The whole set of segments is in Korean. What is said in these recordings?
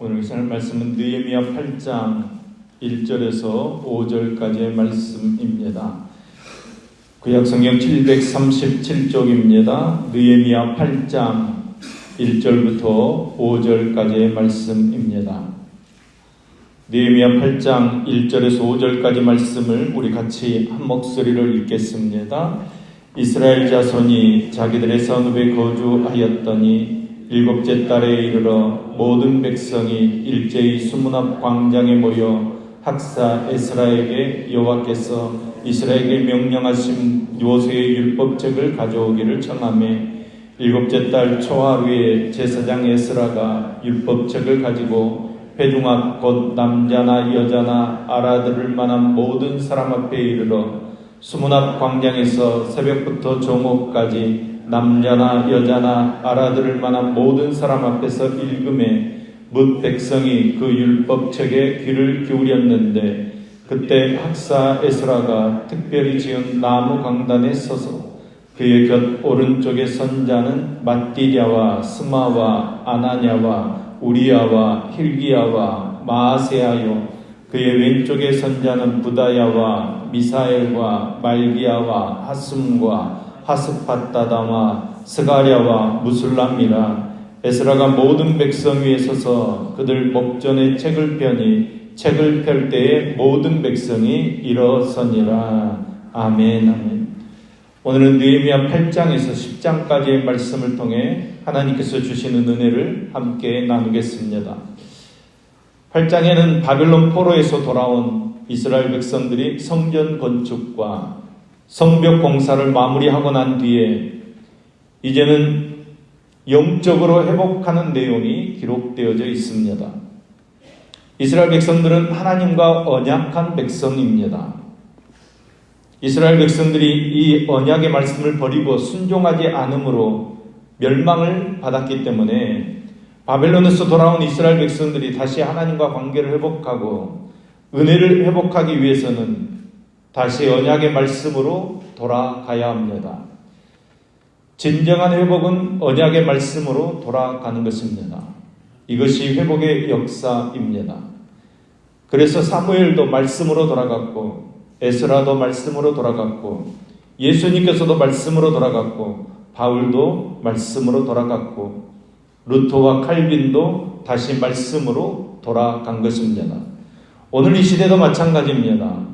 오늘 할 말씀은 느헤미야 8장 1절에서 5절까지의 말씀입니다. 구약성경 737쪽입니다. 느헤미야 8장 1절부터 5절까지의 말씀입니다. 느헤미야 8장 1절에서 5절까지 말씀을 우리 같이 한 목소리로 읽겠습니다. 이스라엘 자손이 자기들의 성읍에 거주하였더니 일곱째 달에 이르러 모든 백성이 일제히 수문 앞 광장에 모여 학사 에스라에게 여호와께서 이스라엘에게 명령하신 모세의 율법책을 가져오기를 청하매 일곱째 달 초하루에 제사장 에스라가 율법책을 가지고 회중 앞 곧 남자나 여자나 알아들을 만한 모든 사람 앞에 이르러 수문 앞 광장에서 새벽부터 정오까지 남자나 여자나 알아들을 만한 모든 사람 앞에서 읽음에 뭇 백성이 그 율법책에 귀를 기울였는데 그때 학사 에스라가 특별히 지은 나무 강단에 서서 그의 곁 오른쪽에 선자는 맏디랴와 스마와 아나냐와 우리야와 힐기야와 마아세야요 그의 왼쪽에 선자는 부다야와 미사엘과 말기야와 하숨과 하스파다다와 스가랴와 무술람이라. 에스라가 모든 백성 위에 서서 그들 목전에 책을 펴니 책을 펼 때에 모든 백성이 일어서니라. 아멘. 아멘. 오늘은 느헤미야 8장에서 10장까지의 말씀을 통해 하나님께서 주시는 은혜를 함께 나누겠습니다. 8장에는 바벨론 포로에서 돌아온 이스라엘 백성들이 성전 건축과 성벽 공사를 마무리하고 난 뒤에 이제는 영적으로 회복하는 내용이 기록되어져 있습니다. 이스라엘 백성들은 하나님과 언약한 백성입니다. 이스라엘 백성들이 이 언약의 말씀을 버리고 순종하지 않음으로 멸망을 받았기 때문에 바벨론에서 돌아온 이스라엘 백성들이 다시 하나님과 관계를 회복하고 은혜를 회복하기 위해서는 다시 언약의 말씀으로 돌아가야 합니다. 진정한 회복은 언약의 말씀으로 돌아가는 것입니다. 이것이 회복의 역사입니다. 그래서 사무엘도 말씀으로 돌아갔고 에스라도 말씀으로 돌아갔고 예수님께서도 말씀으로 돌아갔고 바울도 말씀으로 돌아갔고 루터와 칼빈도 다시 말씀으로 돌아간 것입니다. 오늘 이 시대도 마찬가지입니다.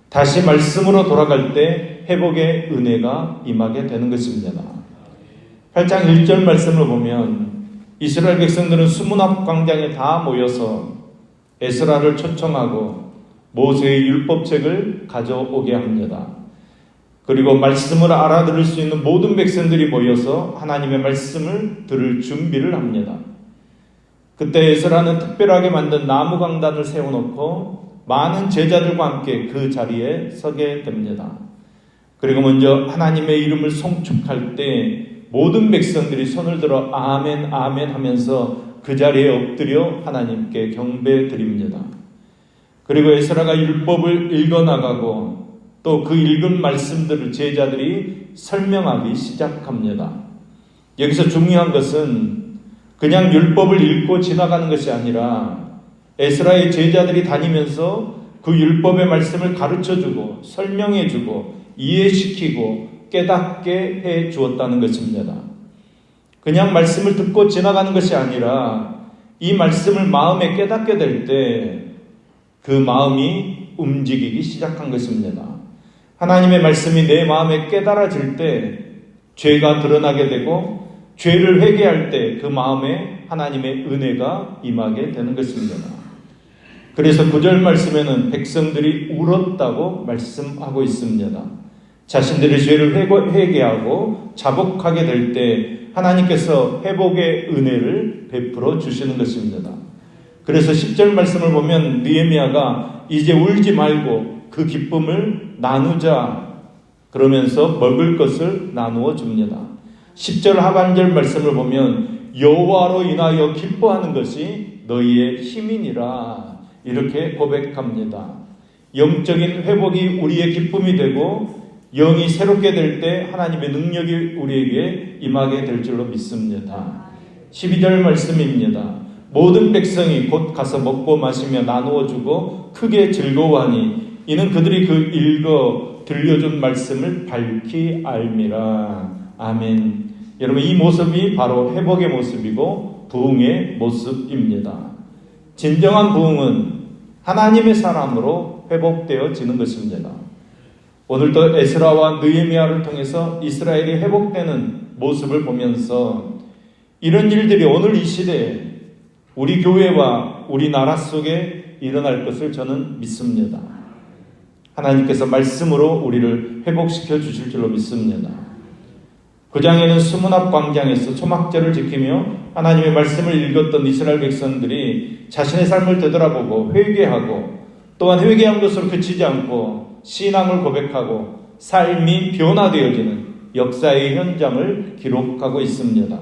다시 말씀으로 돌아갈 때 회복의 은혜가 임하게 되는 것입니다. 8장 1절 말씀을 보면 이스라엘 백성들은 수문 앞 광장에 다 모여서 에스라를 초청하고 모세의 율법책을 가져오게 합니다. 그리고 말씀을 알아들을 수 있는 모든 백성들이 모여서 하나님의 말씀을 들을 준비를 합니다. 그때 에스라는 특별하게 만든 나무 강단을 세워놓고 많은 제자들과 함께 그 자리에 서게 됩니다. 그리고 먼저 하나님의 이름을 송축할 때 모든 백성들이 손을 들어 아멘 아멘 하면서 그 자리에 엎드려 하나님께 경배 드립니다. 그리고 에스라가 율법을 읽어나가고 또 그 읽은 말씀들을 제자들이 설명하기 시작합니다. 여기서 중요한 것은 그냥 율법을 읽고 지나가는 것이 아니라 에스라의 제자들이 다니면서 그 율법의 말씀을 가르쳐주고 설명해주고 이해시키고 깨닫게 해 주었다는 것입니다. 그냥 말씀을 듣고 지나가는 것이 아니라 이 말씀을 마음에 깨닫게 될 때 그 마음이 움직이기 시작한 것입니다. 하나님의 말씀이 내 마음에 깨달아질 때 죄가 드러나게 되고 죄를 회개할 때 그 마음에 하나님의 은혜가 임하게 되는 것입니다. 그래서 9절 말씀에는 백성들이 울었다고 말씀하고 있습니다. 자신들의 죄를 회개하고 자복하게 될 때 하나님께서 회복의 은혜를 베풀어 주시는 것입니다. 그래서 10절 말씀을 보면 느헤미야가 이제 울지 말고 그 기쁨을 나누자 그러면서 먹을 것을 나누어 줍니다. 10절 하반절 말씀을 보면 여호와로 인하여 기뻐하는 것이 너희의 힘이니라 이렇게 고백합니다. 영적인 회복이 우리의 기쁨이 되고 영이 새롭게 될 때 하나님의 능력이 우리에게 임하게 될 줄로 믿습니다. 12절 말씀입니다. 모든 백성이 곧 가서 먹고 마시며 나누어 주고 크게 즐거워하니 이는 그들이 그 읽어 들려준 말씀을 밝히 알미라. 아멘. 여러분, 이 모습이 바로 회복의 모습이고 부흥의 모습입니다. 진정한 부흥은 하나님의 사람으로 회복되어지는 것입니다. 오늘도 에스라와 느헤미야를 통해서 이스라엘이 회복되는 모습을 보면서 이런 일들이 오늘 이 시대에 우리 교회와 우리 나라 속에 일어날 것을 저는 믿습니다. 하나님께서 말씀으로 우리를 회복시켜 주실 줄로 믿습니다. 9장에는 수문 앞 광장에서 초막절을 지키며 하나님의 말씀을 읽었던 이스라엘 백성들이 자신의 삶을 되돌아보고 회개하고 또한 회개한 것으로 그치지 않고 신앙을 고백하고 삶이 변화되어지는 역사의 현장을 기록하고 있습니다.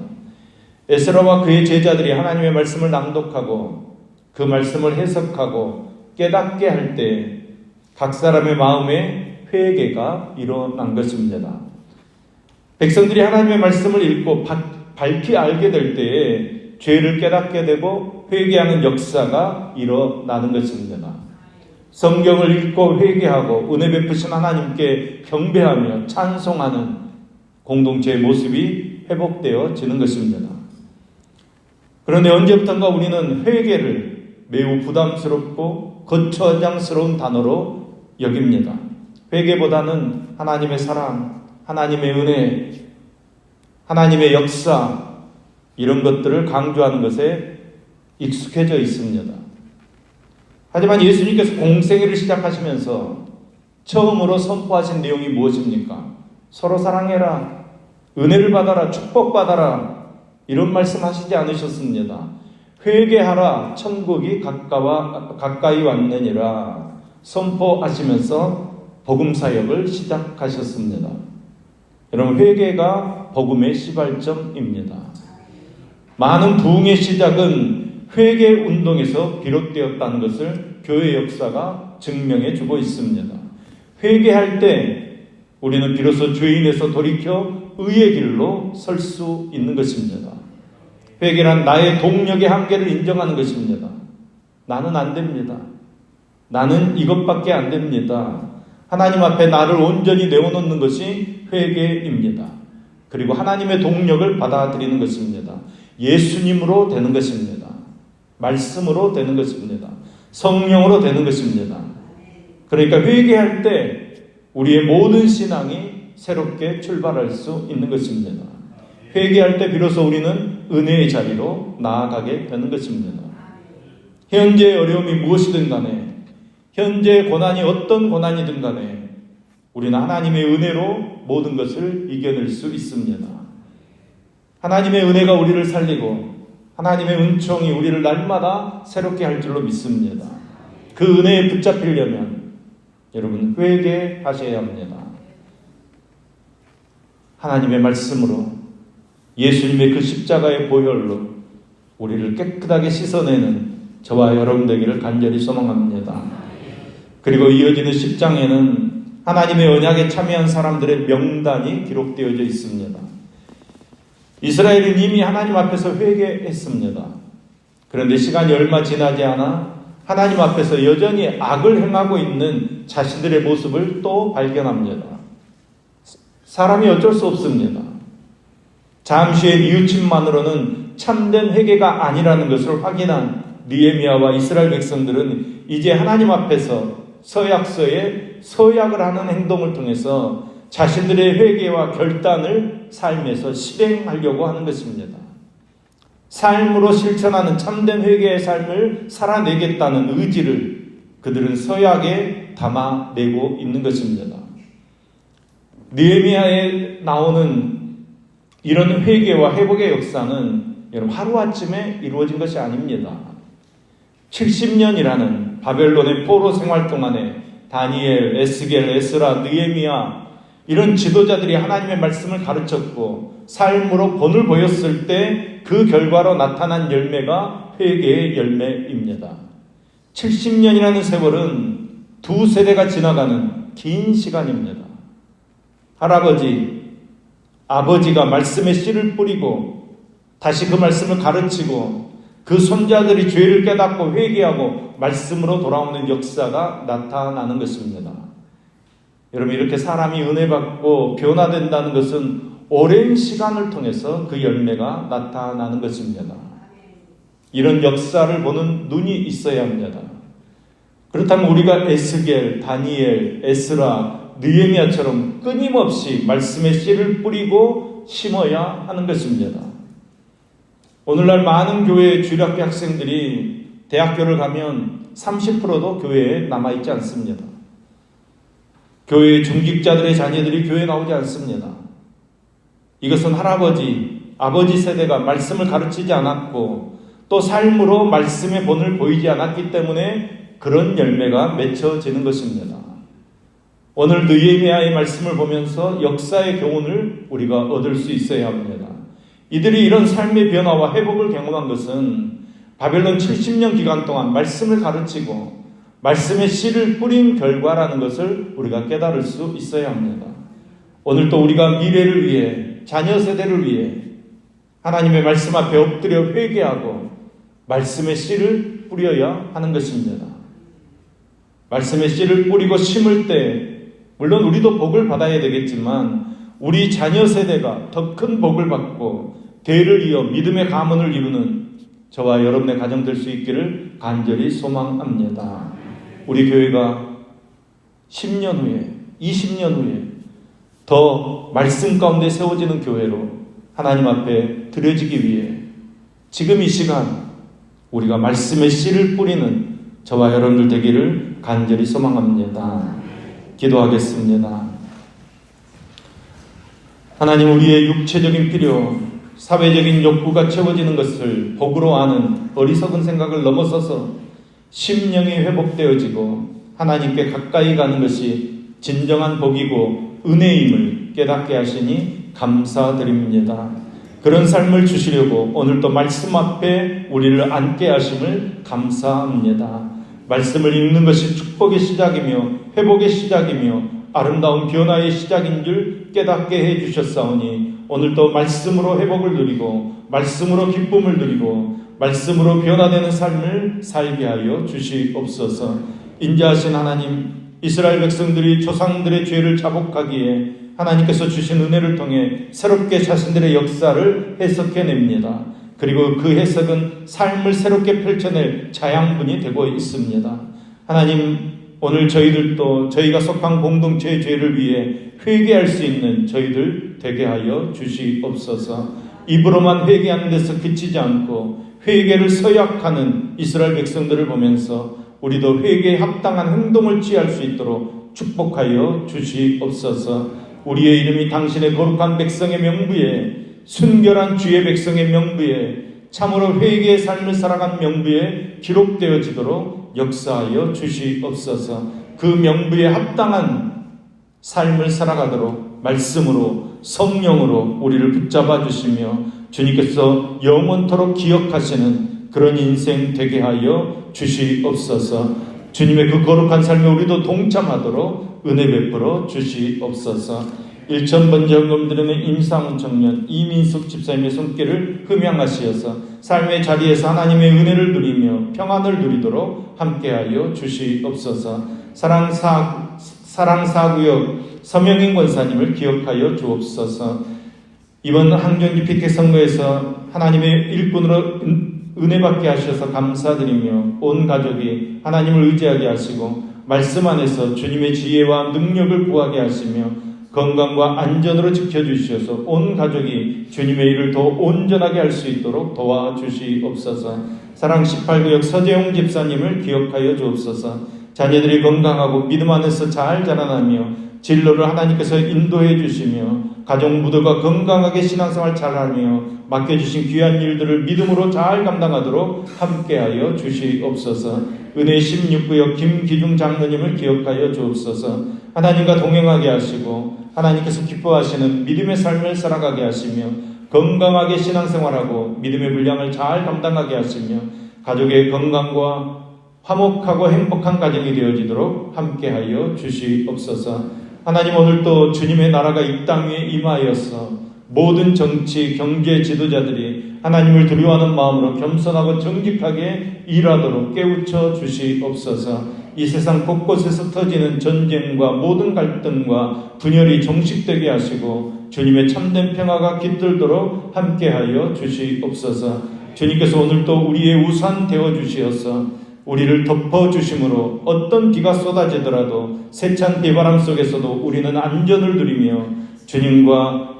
에스라와 그의 제자들이 하나님의 말씀을 낭독하고 그 말씀을 해석하고 깨닫게 할 때 각 사람의 마음에 회개가 일어난 것입니다. 백성들이 하나님의 말씀을 읽고 밝히 알게 될 때에 죄를 깨닫게 되고 회개하는 역사가 일어나는 것입니다. 성경을 읽고 회개하고 은혜 베푸신 하나님께 경배하며 찬송하는 공동체의 모습이 회복되어지는 것입니다. 그런데 언제부턴가 우리는 회개를 매우 부담스럽고 거추장스러운 단어로 여깁니다. 회개보다는 하나님의 사랑, 하나님의 은혜, 하나님의 역사, 이런 것들을 강조하는 것에 익숙해져 있습니다. 하지만 예수님께서 공생애를 시작하시면서 처음으로 선포하신 내용이 무엇입니까? 서로 사랑해라, 은혜를 받아라, 축복받아라, 이런 말씀 하시지 않으셨습니다. 회개하라, 천국이 가까이 왔느니라 선포하시면서 복음 사역을 시작하셨습니다. 여러분, 회개가 복음의 시발점입니다. 많은 부흥의 시작은 회개 운동에서 비롯되었다는 것을 교회 역사가 증명해 주고 있습니다. 회개할 때 우리는 비로소 죄인에서 돌이켜 의의 길로 설 수 있는 것입니다. 회개란 나의 동력의 한계를 인정하는 것입니다. 나는 안 됩니다. 나는 이것밖에 안 됩니다. 하나님 앞에 나를 온전히 내어놓는 것이 회개입니다. 그리고 하나님의 동력을 받아들이는 것입니다. 예수님으로 되는 것입니다. 말씀으로 되는 것입니다. 성령으로 되는 것입니다. 그러니까 회개할 때 우리의 모든 신앙이 새롭게 출발할 수 있는 것입니다. 회개할 때 비로소 우리는 은혜의 자리로 나아가게 되는 것입니다. 현재의 어려움이 무엇이든 간에, 현재의 고난이 어떤 고난이든 간에 우리는 하나님의 은혜로 모든 것을 이겨낼 수 있습니다. 하나님의 은혜가 우리를 살리고 하나님의 은총이 우리를 날마다 새롭게 할 줄로 믿습니다. 그 은혜에 붙잡히려면 여러분 회개하셔야 합니다. 하나님의 말씀으로, 예수님의 그 십자가의 보혈로 우리를 깨끗하게 씻어내는 저와 여러분 되기를 간절히 소망합니다. 그리고 이어지는 10장에는 하나님의 언약에 참여한 사람들의 명단이 기록되어져 있습니다. 이스라엘은 이미 하나님 앞에서 회개했습니다. 그런데 시간이 얼마 지나지 않아 하나님 앞에서 여전히 악을 행하고 있는 자신들의 모습을 또 발견합니다. 사람이 어쩔 수 없습니다. 잠시의 뉘우침만으로는 참된 회개가 아니라는 것을 확인한 느헤미야와 이스라엘 백성들은 이제 하나님 앞에서 서약서에 서약을 하는 행동을 통해서 자신들의 회개와 결단을 삶에서 실행하려고 하는 것입니다. 삶으로 실천하는 참된 회개의 삶을 살아내겠다는 의지를 그들은 서약에 담아내고 있는 것입니다. 느헤미야에 나오는 이런 회개와 회복의 역사는 여러분 하루아침에 이루어진 것이 아닙니다. 70년이라는 바벨론의 포로 생활 동안에 다니엘, 에스겔, 에스라, 느헤미야 이런 지도자들이 하나님의 말씀을 가르쳤고 삶으로 본을 보였을 때 그 결과로 나타난 열매가 회개의 열매입니다. 70년이라는 세월은 두 세대가 지나가는 긴 시간입니다. 할아버지, 아버지가 말씀의 씨를 뿌리고 다시 그 말씀을 가르치고 그 손자들이 죄를 깨닫고 회개하고 말씀으로 돌아오는 역사가 나타나는 것입니다. 여러분, 이렇게 사람이 은혜 받고 변화된다는 것은 오랜 시간을 통해서 그 열매가 나타나는 것입니다. 이런 역사를 보는 눈이 있어야 합니다. 그렇다면 우리가 에스겔, 다니엘, 에스라, 느헤미야처럼 끊임없이 말씀의 씨를 뿌리고 심어야 하는 것입니다. 오늘날 많은 교회의 주일학교 학생들이 대학교를 가면 30%도 교회에 남아있지 않습니다. 교회의 중직자들의 자녀들이 교회에 나오지 않습니다. 이것은 할아버지, 아버지 세대가 말씀을 가르치지 않았고 또 삶으로 말씀의 본을 보이지 않았기 때문에 그런 열매가 맺혀지는 것입니다. 오늘 느헤미야의 말씀을 보면서 역사의 교훈을 우리가 얻을 수 있어야 합니다. 이들이 이런 삶의 변화와 회복을 경험한 것은 바벨론 70년 기간 동안 말씀을 가르치고 말씀의 씨를 뿌린 결과라는 것을 우리가 깨달을 수 있어야 합니다. 오늘 또 우리가 미래를 위해, 자녀 세대를 위해 하나님의 말씀 앞에 엎드려 회개하고 말씀의 씨를 뿌려야 하는 것입니다. 말씀의 씨를 뿌리고 심을 때 물론 우리도 복을 받아야 되겠지만 우리 자녀 세대가 더 큰 복을 받고 대를 이어 믿음의 가문을 이루는 저와 여러분의 가정 될 수 있기를 간절히 소망합니다. 우리 교회가 10년 후에, 20년 후에 더 말씀 가운데 세워지는 교회로 하나님 앞에 드려지기 위해 지금 이 시간 우리가 말씀의 씨를 뿌리는 저와 여러분들 되기를 간절히 소망합니다. 기도하겠습니다. 하나님, 우리의 육체적인 필요, 사회적인 욕구가 채워지는 것을 복으로 아는 어리석은 생각을 넘어서서 심령이 회복되어지고 하나님께 가까이 가는 것이 진정한 복이고 은혜임을 깨닫게 하시니 감사드립니다. 그런 삶을 주시려고 오늘도 말씀 앞에 우리를 앉게 하심을 감사합니다. 말씀을 읽는 것이 축복의 시작이며 회복의 시작이며 아름다운 변화의 시작인 줄 깨닫게 해주셨사오니 오늘도 말씀으로 회복을 누리고 말씀으로 기쁨을 누리고 말씀으로 변화되는 삶을 살게 하여 주시옵소서. 인자하신 하나님, 이스라엘 백성들이 조상들의 죄를 자복하기에 하나님께서 주신 은혜를 통해 새롭게 자신들의 역사를 해석해냅니다. 그리고 그 해석은 삶을 새롭게 펼쳐낼 자양분이 되고 있습니다. 하나님, 오늘 저희들도 저희가 속한 공동체의 죄를 위해 회개할 수 있는 저희들 되게 하여 주시옵소서. 입으로만 회개하는 데서 그치지 않고 회개를 서약하는 이스라엘 백성들을 보면서 우리도 회개에 합당한 행동을 취할 수 있도록 축복하여 주시옵소서. 우리의 이름이 당신의 거룩한 백성의 명부에, 순결한 주의 백성의 명부에, 참으로 회개의 삶을 살아간 명부에 기록되어지도록 역사하여 주시옵소서. 그 명부에 합당한 삶을 살아가도록 말씀으로 성령으로 우리를 붙잡아 주시며 주님께서 영원토록 기억하시는 그런 인생 되게 하여 주시옵소서. 주님의 그 거룩한 삶에 우리도 동참하도록 은혜 베풀어 주시옵소서. 일천번째 헌금드리는 임상훈 청년 이민숙 집사님의 손길을 흠양하시어서 삶의 자리에서 하나님의 은혜를 누리며 평안을 누리도록 함께하여 주시옵소서. 사랑사구역 서명인 권사님을 기억하여 주옵소서. 이번 항전기 PK 선거에서 하나님의 일꾼으로 은혜받게 하셔서 감사드리며 온 가족이 하나님을 의지하게 하시고 말씀 안에서 주님의 지혜와 능력을 구하게 하시며 건강과 안전으로 지켜주시어서 온 가족이 주님의 일을 더 온전하게 할 수 있도록 도와주시옵소서. 사랑 18구역 서재용 집사님을 기억하여 주옵소서. 자녀들이 건강하고 믿음 안에서 잘 자라나며 진로를 하나님께서 인도해 주시며 가족 모두가 건강하게 신앙생활 잘하며 맡겨주신 귀한 일들을 믿음으로 잘 감당하도록 함께하여 주시옵소서. 은혜 16구역 김기중 장로님을 기억하여 주옵소서. 하나님과 동행하게 하시고 하나님께서 기뻐하시는 믿음의 삶을 살아가게 하시며 건강하게 신앙생활하고 믿음의 분량을 잘 감당하게 하시며 가족의 건강과 화목하고 행복한 가정이 되어지도록 함께하여 주시옵소서. 하나님, 오늘도 주님의 나라가 이 땅 위에 임하여서 모든 정치, 경제 지도자들이 하나님을 두려워하는 마음으로 겸손하고 정직하게 일하도록 깨우쳐 주시옵소서. 이 세상 곳곳에서 터지는 전쟁과 모든 갈등과 분열이 종식되게 하시고 주님의 참된 평화가 깃들도록 함께하여 주시옵소서. 주님께서 오늘도 우리의 우산 되어 주시어서 우리를 덮어주심으로 어떤 비가 쏟아지더라도 세찬 비바람 속에서도 우리는 안전을 누리며 주님과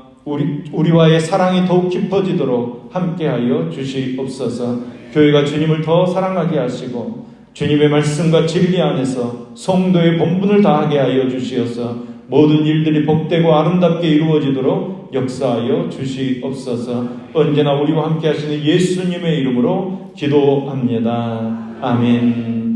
우리와의 사랑이 더욱 깊어지도록 함께하여 주시옵소서. 교회가 주님을 더 사랑하게 하시고 주님의 말씀과 진리 안에서 성도의 본분을 다하게 하여 주시어서 모든 일들이 복되고 아름답게 이루어지도록 역사하여 주시옵소서. 언제나 우리와 함께 하시는 예수님의 이름으로 기도합니다. 아멘.